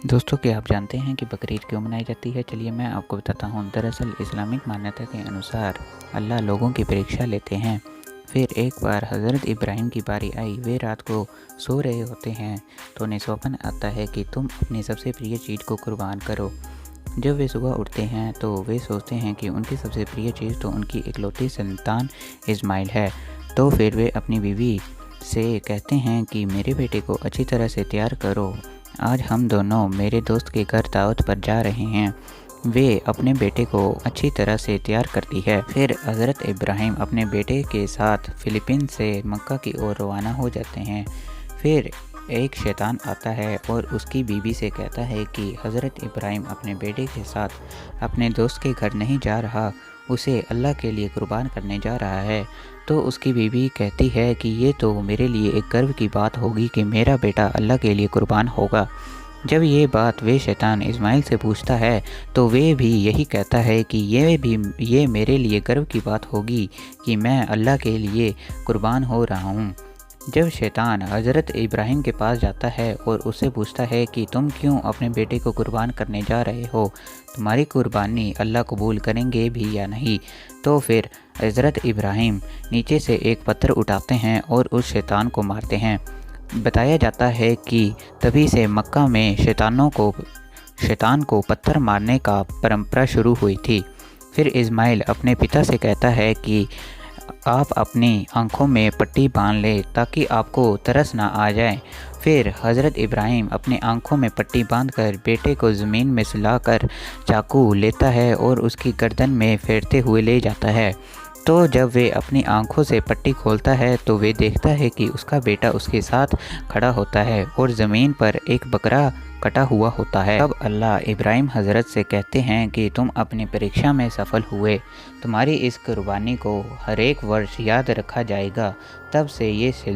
दोस्तों, क्या आप जानते हैं कि बकरीद क्यों मनाई जाती है? चलिए मैं आपको बताता हूँ। दरअसल इस्लामिक मान्यता के अनुसार अल्लाह लोगों की परीक्षा लेते हैं। फिर एक बार हज़रत इब्राहिम की बारी आई। वे रात को सो रहे होते हैं तो उन्हें स्वप्न आता है कि तुम अपनी सबसे प्रिय चीज़ को कुर्बान करो। जब वे सुबह उठते हैं तो वे सोचते हैं कि उनकी सबसे प्रिय चीज़ तो उनकी इकलौती संतान इस्माइल है। तो फिर वे अपनी बीवी से कहते हैं कि मेरे बेटे को अच्छी तरह से तैयार करो, आज हम दोनों मेरे दोस्त के घर दावत पर जा रहे हैं। वे अपने बेटे को अच्छी तरह से तैयार करती है। फिर हज़रत इब्राहिम अपने बेटे के साथ फ़िलिपींस से मक्का की ओर रवाना हो जाते हैं। फिर एक शैतान आता है और उसकी बीवी से कहता है कि हज़रत इब्राहिम अपने बेटे के साथ अपने दोस्त के घर नहीं जा रहा, उसे अल्लाह के लिए कुर्बान करने जा रहा है। तो उसकी बीवी कहती है कि ये तो मेरे लिए एक गर्व की बात होगी कि मेरा बेटा अल्लाह के लिए कुर्बान होगा। जब ये बात वे शैतान इस्माइल से पूछता है तो वे भी यही कहता है कि ये मेरे लिए गर्व की बात होगी कि मैं अल्लाह के लिए कुर्बान हो रहा हूँ। जब शैतान हज़रत इब्राहिम के पास जाता है और उससे पूछता है कि तुम क्यों अपने बेटे को कुर्बान करने जा रहे हो, तुम्हारी कुर्बानी अल्लाह कबूल करेंगे भी या नहीं। तो फिर हज़रत इब्राहिम नीचे से एक पत्थर उठाते हैं और उस शैतान को मारते हैं। बताया जाता है कि तभी से मक्का में शैतान को पत्थर मारने का परंपरा शुरू हुई थी। फिर इस्माइल अपने पिता से कहता है कि आप अपनी आँखों में पट्टी बांध लें ताकि आपको तरस ना आ जाए। फिर हज़रत इब्राहिम अपनी आँखों में पट्टी बांधकर बेटे को ज़मीन में सुलाकर चाकू लेता है और उसकी गर्दन में फेरते हुए ले जाता है। तो जब वे अपनी आँखों से पट्टी खोलता है तो वे देखता है कि उसका बेटा उसके साथ खड़ा होता है और ज़मीन पर एक बकरा कटा हुआ होता है। तब अल्लाह इब्राहिम हज़रत से कहते हैं कि तुम अपनी परीक्षा में सफल हुए, तुम्हारी इस कुर्बानी को हर एक वर्ष याद रखा जाएगा। तब से ये सिलसिला